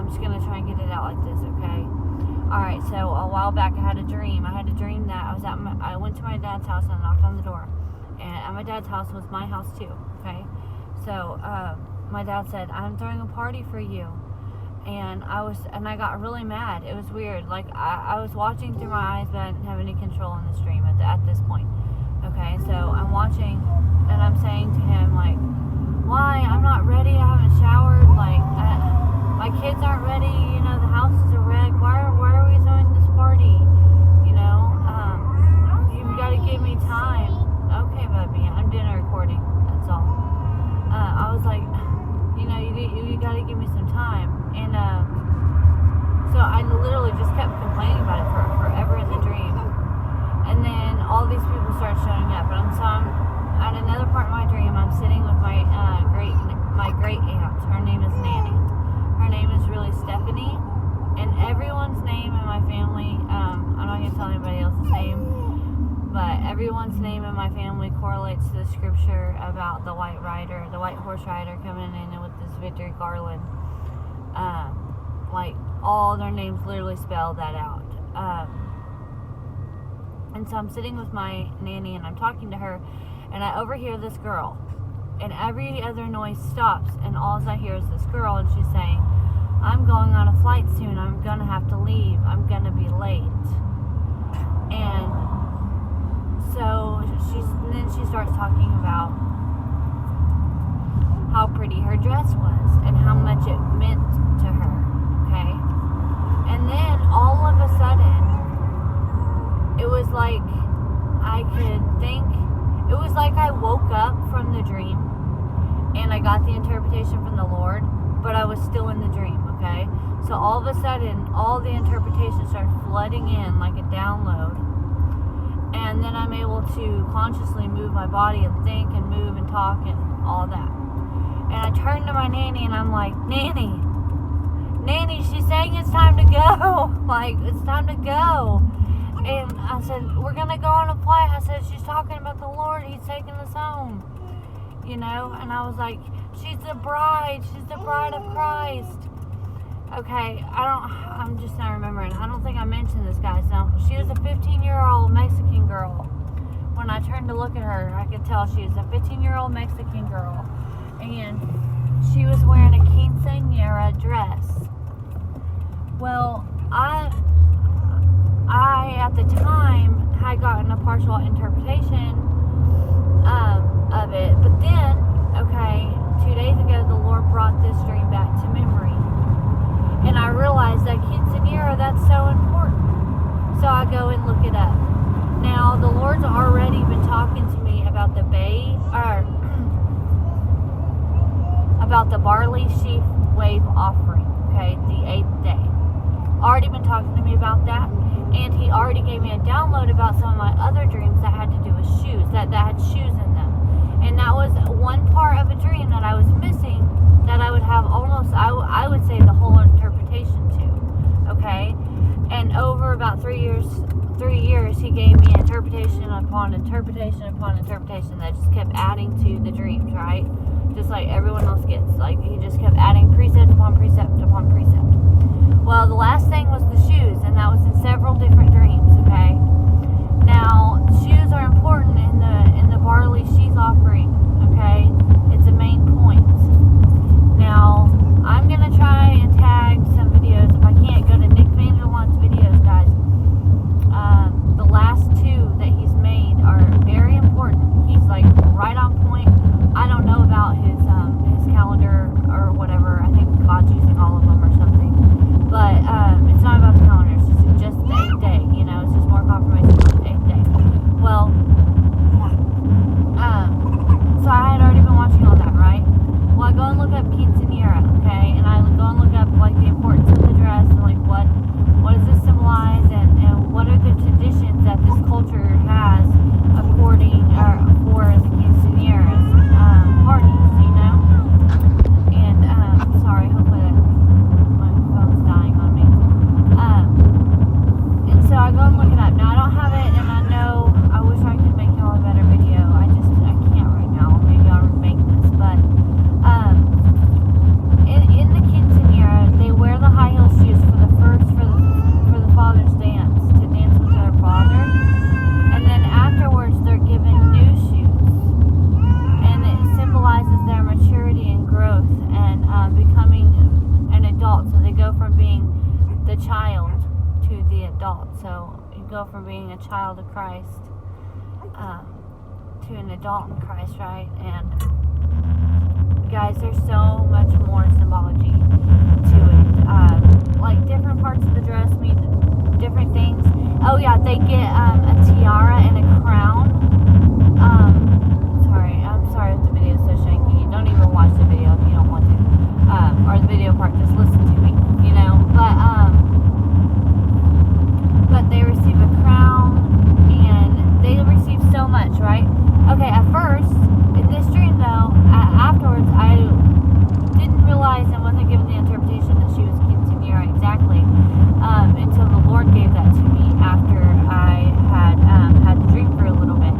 I'm just going to try and get it out like this, okay? Alright, so a while back I had a dream. I had a dream that I went to my dad's house and I knocked on the door. And at my dad's house was my house too, okay? So, my dad said, I'm throwing a party for you. And I got really mad. It was weird. Like, I was watching through my eyes, but I didn't have any control in the stream at this point. Okay, so I'm watching, and I'm saying to him, like, why? I'm not ready. I haven't showered. Like, my kids aren't ready. You know, the house is a wreck. Why are we throwing this party? You know, you've got to give me time. Okay, baby, I'm doing a recording. That's all. I was like, you know, you got to give me some time. And so I literally just kept complaining about it for forever in the dream. And then all these people started showing up. And so I'm at another part of my dream. I'm sitting with my great aunt. Her name is Nanny. Her name is really Stephanie. And everyone's name in my family, I'm not going to tell anybody else's name, but everyone's name in my family correlates to the scripture about the white horse rider coming in with this victory garland. Like, all their names literally spell that out. And so I'm sitting with my nanny and I'm talking to her, and I overhear this girl, and every other noise stops, and all I hear is this girl, and she's saying, I'm going on a flight soon, I'm gonna have to leave, I'm gonna be late. And so then she starts talking about how pretty her dress was and how much it meant to her, okay? And then all of a sudden, it was like it was like I woke up from the dream and I got the interpretation from the Lord, but I was still in the dream, okay? So all of a sudden, all the interpretations started flooding in like a download. And then I'm able to consciously move my body and think and move and talk and all that. And I turned to my nanny and I'm like, Nanny, she's saying it's time to go. Like, it's time to go. And I said, we're going to go on a flight. I said, she's talking about the Lord. He's taking us home. You know? And I was like, she's the bride. She's the bride of Christ. Okay, I'm just not remembering. I don't think I mentioned this, guys. Now, she was a 15-year-old Mexican girl. When I turned to look at her, I could tell she was a 15-year-old Mexican girl. And she was wearing a Quincenera dress. Well, I at the time had gotten a partial interpretation of it, but then, okay, 2 days ago the Lord brought this dream back to memory, and I realized that Quincenera, that's so important. So I go and look it up. Now the Lord's already been talking to me about the about the barley sheaf wave offering, okay, the 8th day. Already been talking to me about that. And he already gave me a download about some of my other dreams that had to do with shoes, that had shoes in them. And that was one part of a dream that I was missing, that I would have almost, I would say, the whole interpretation to, okay? And over about 3 years, he gave me interpretation upon interpretation upon interpretation that just kept adding to the dreams, right? Just like everyone else gets. Like, he just kept adding precept upon precept upon precept. Well, the last thing was the shoes, and that was in several different dreams, okay? Now, shoes are important in the barley sheaf offering, okay? It's a main point. Now, I'm going to try and tag some videos. If I can't, go to Nick Vanderlund's videos, guys. The last 2 that he's made are very important. He's like right on point. I don't know about his calendar or whatever. I think God's using all of them or something. But it's not about the calendar. It's just the 8th day. You know, it's just more confirmation on the 8th day. Well, so I had already been watching go from being the child to the adult. So you go from being a child of Christ to an adult in Christ, right? And guys, there's so much more symbology to it. Like different parts of the dress mean different things. Oh yeah, they get a tiara and a crown. I'm sorry if the video is so shaky. Don't even watch the video if you don't want to. Or the video part, just listen to me, you know. But they receive a crown and they receive so much, right? Okay, at first, in this dream though, afterwards, I didn't realize and wasn't given the interpretation that she was Quincenera exactly until the Lord gave that to me after I had the dream for a little bit.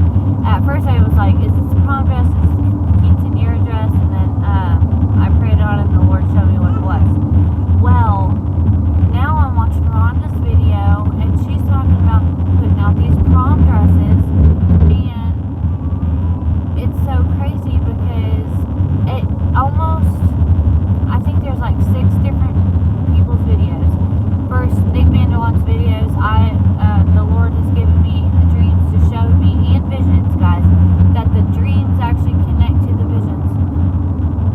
At first, I was like, is this a prom dress? Is this a Quincenera dress? And then I prayed on it and the Lord showed me what it was. Well, now I'm watching Rhonda's video and she's talking about putting out these prom dresses, and it's so crazy because it almost, I think there's like 6 different people's videos. First, Nick Vanderloon's videos, the Lord has given me dreams to show me, and visions, guys, that the dreams actually connect to the visions.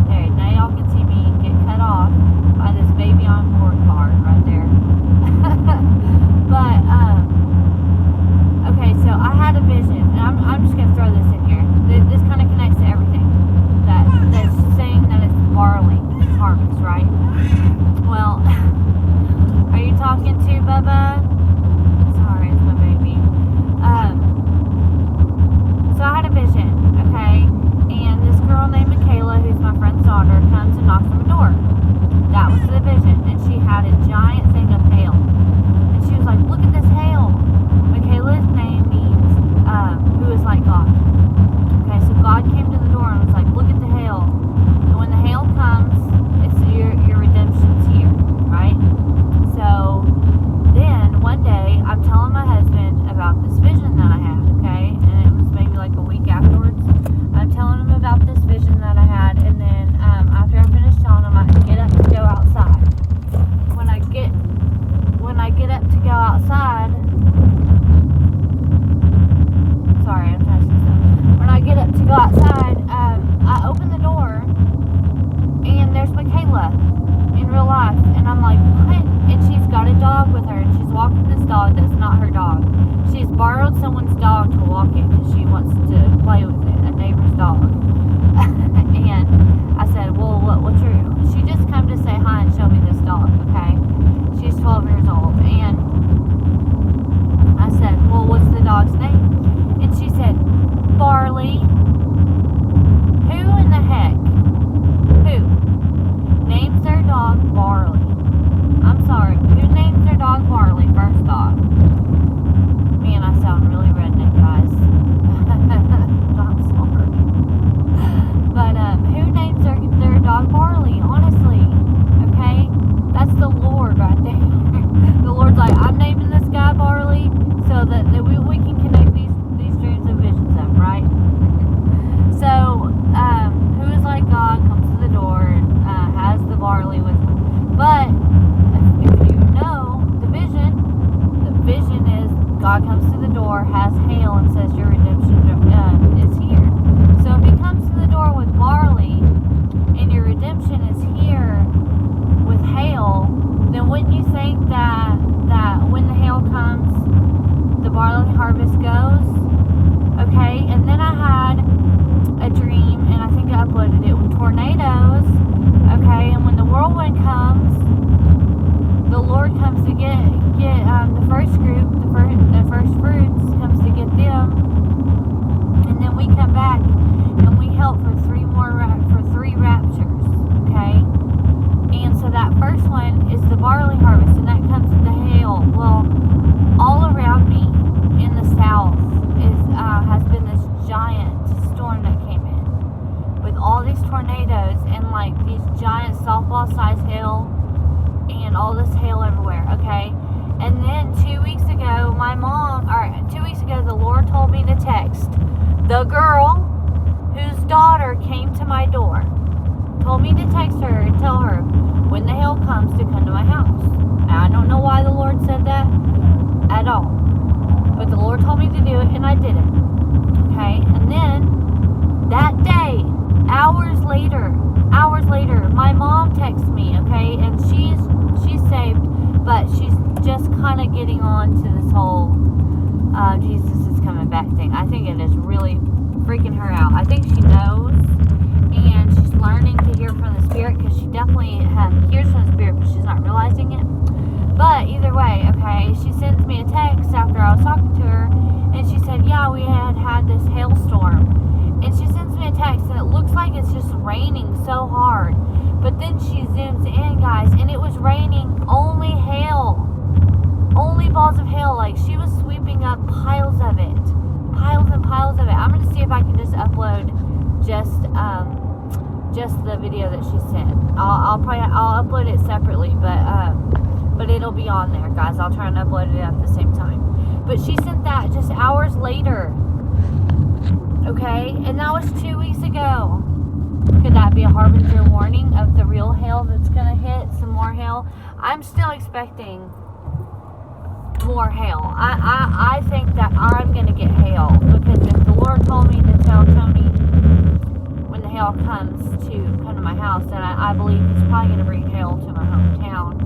There, now y'all can see me get cut off by this baby on board card right there. But, okay, so I had a vision, and I'm just going to throw this in here. This kind of connects to everything. That's saying that it's barley harvest, right? Well, are you talking to Bubba? Sorry, it's my baby. So I had a vision, okay? And this girl named Michaela, who's my friend's daughter, comes and knocks on the door. That was the vision. And she had a giant thing of hail. And she was like, look at this hail. Michaela's name means who is like God. Okay, so God came to the door and was like, look at the hail. And when the hail comes, it's your redemption's here, right? So then one day I'm telling my husband about this vision that I had, okay? And it was maybe like a week afterwards. I'm telling him about this vision that I had, and then after I finished telling him, I get up to go outside. When I get up to go outside, sorry, I'm trying to say something. When I get up to go outside, I open the door, and there's Michaela in real life, and I'm like, what? And she's got a dog with her, and she's walking this dog that's not her dog. She's borrowed someone's dog to walk it because she wants to play with it, a neighbor's dog. And I said, well, what's your... She just come to say hi and show me this dog, okay? She's 12 years old, and I said, well, what's the dog's name? And she said, Barley. Who in the heck? Who names their dog Barley? I'm sorry, who names their dog Barley, first off? Man, I sound really redneck, guys. I'm sorry. But who names their dog Barley? Honestly, okay? That's the Lord right there. The Lord's like, I'm naming this guy Barley so that we can connect these dreams and visions up, right? So, who is like God comes to the door and has the barley with him. But if you know the vision is God comes to the door, has hail, and says your redemption is here. So if he comes to the door with barley and your redemption is here with hail, then wouldn't you think that when the hail comes, the barley harvest goes? Okay, and then I had a dream, and I think I uploaded it, with tornadoes. Okay, and when the whirlwind comes, the Lord comes to get the first group, the first fruits, comes to get them, and then we come back and we help for 3 raptures. Okay, and so that first one is the barley harvest, and that comes with the hail. Well, all around me in the south has been this giant storm that came in with all these tornadoes and like these giant softball-sized hail and all this hail everywhere. Okay, and then 2 weeks ago, 2 weeks ago, the Lord told me to text the girl whose daughter came to my door. Told me to text her and tell her, when the hail comes, to come to my house. Now, I don't know why the Lord said that at all. But the Lord told me to do it, and I did it. Okay? And then, that day, hours later, my mom texts me, okay? And she's saved, but she's just kind of getting on to this whole Jesus is coming back thing. I think it is really freaking her out. I think she knows, and she's learning to hear from the Spirit, because she definitely hears from the Spirit, but she's not realizing it. But either way, okay, she sends me a text after I was talking to her, and she said, yeah, we had this hailstorm. And she sends me a text, and it looks like it's just raining so hard. But then she zooms in, guys, and it was raining only hail. Only balls of hail. Like, she was sweeping up piles of it. Piles and piles of it. I'm going to see if I can just upload just the video that she sent. I'll upload it separately, but it'll be on there, guys. I'll try and upload it at the same time. But she sent that just hours later. Okay? And that was 2 weeks ago. Could that be a harbinger warning of the real hail that's going to hit? Some more hail? I'm still expecting more hail. I think that I'm going to get hail, because if the Lord told me to tell Tony when the hail comes to come to my house, then I believe He's probably going to bring hail to my hometown,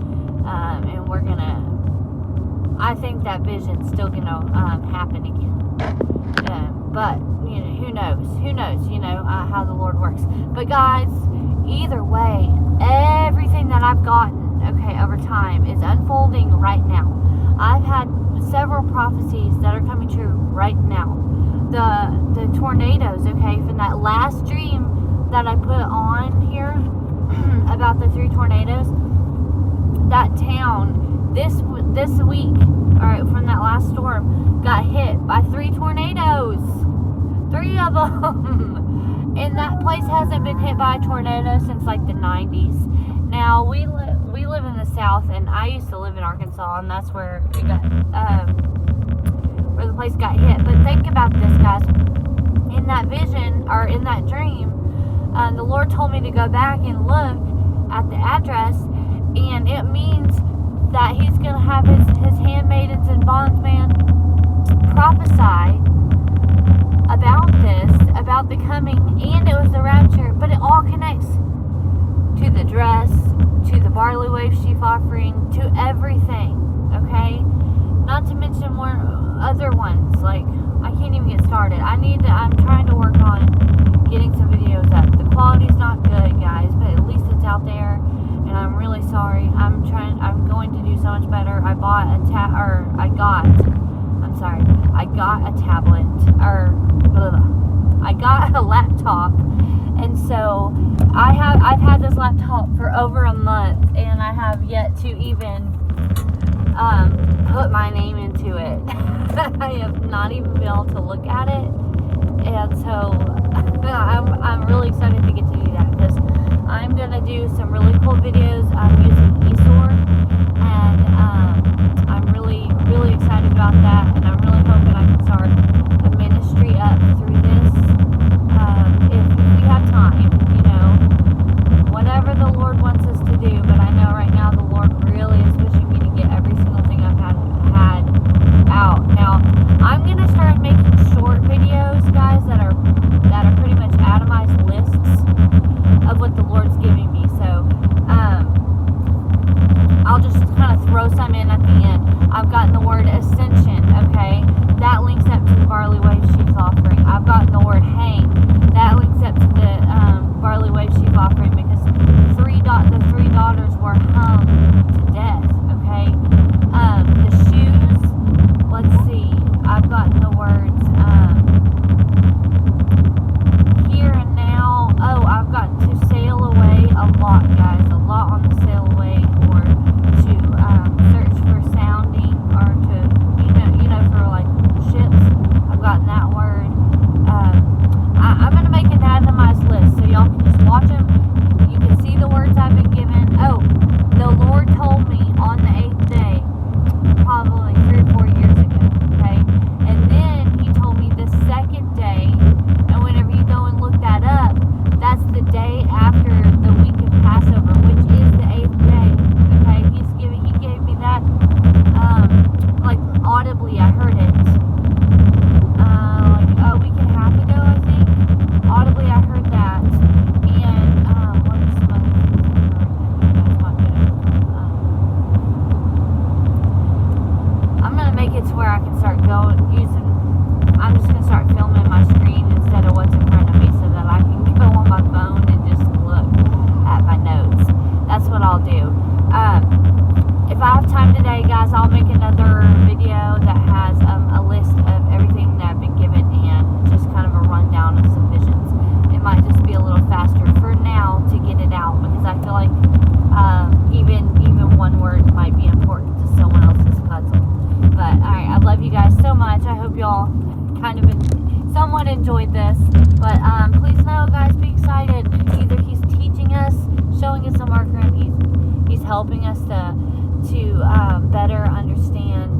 and we're going to, I think that vision's still going to happen again. But you know, who knows, how the Lord works. But guys, either way, everything that I've gotten, okay, over time is unfolding right now. I've had several prophecies that are coming true right now. The tornadoes, okay, from that last dream that I put on here about the 3 tornadoes, that town this week, all right, from that last storm, got hit by 3 tornadoes. 3 of them. And that place hasn't been hit by a tornado since like the 90s. Now, we live in the South, and I used to live in Arkansas, and that's where it got, where the place got hit. But think about this, guys. In that vision, or in that dream, the Lord told me to go back and look at the address, and it means that He's going to have his handmaidens and bondsmen prophesy about this, about the coming, and it was the rapture, but it all connects to the dress, to the barley wave sheaf offering, to everything, okay? Not to mention more other ones, like, I can't even get started. I'm trying to work on getting some videos up. The quality's not good, guys, but at least it's out there, and I'm really sorry. I'm going to do so much better. I got a tablet, I got a laptop, and so I've had this laptop for over a month, and I have yet to even put my name into it. I have not even been able to look at it, and so I'm really excited to get to do that, because I'm gonna do some really cool videos. I'm using eSword, and I'm really excited about that, and I'm really hoping I can start a ministry up through this. If we have time, whatever the Lord wants us to do. But I know right now the Lord really is pushing me to get every single thing I've had out. Now, I'm gonna start making short videos, guys, that are pretty much atomized lists of what the Lord's giving me. So I'll just kind of throw some in at the end. I've gotten the word ascension, okay? That links up to the barley wave sheaf offering. I've gotten the word hang. That links up to the barley wave sheaf offering, because the three daughters were hung to death, okay? The shoes, let's see. I've gotten the words here and now. Oh, I've gotten to sail away a lot, guys. A lot on the sail away, or to search for sounding, or to, for like ships. I've gotten that word. I'm going to make an atomized list so y'all can just watch them. You can see the words I've been given. Oh, the Lord told me on the 8th day, probably 3 or 4 years ago, okay? And then He told me the 2nd day, and whenever you go and look that up, that's the day after the week of Passover. do. If I have time today, guys, I'll make another video that has a list of everything that I've been given and just kind of a rundown of some visions. It might just be a little faster for now to get it out, because I feel like even one word might be important to someone else's puzzle. But alright, I love you guys so much. I hope y'all kind of somewhat enjoyed this. But please know, guys, be excited. Either he's teaching us, showing us a marker, and he's helping us to better understand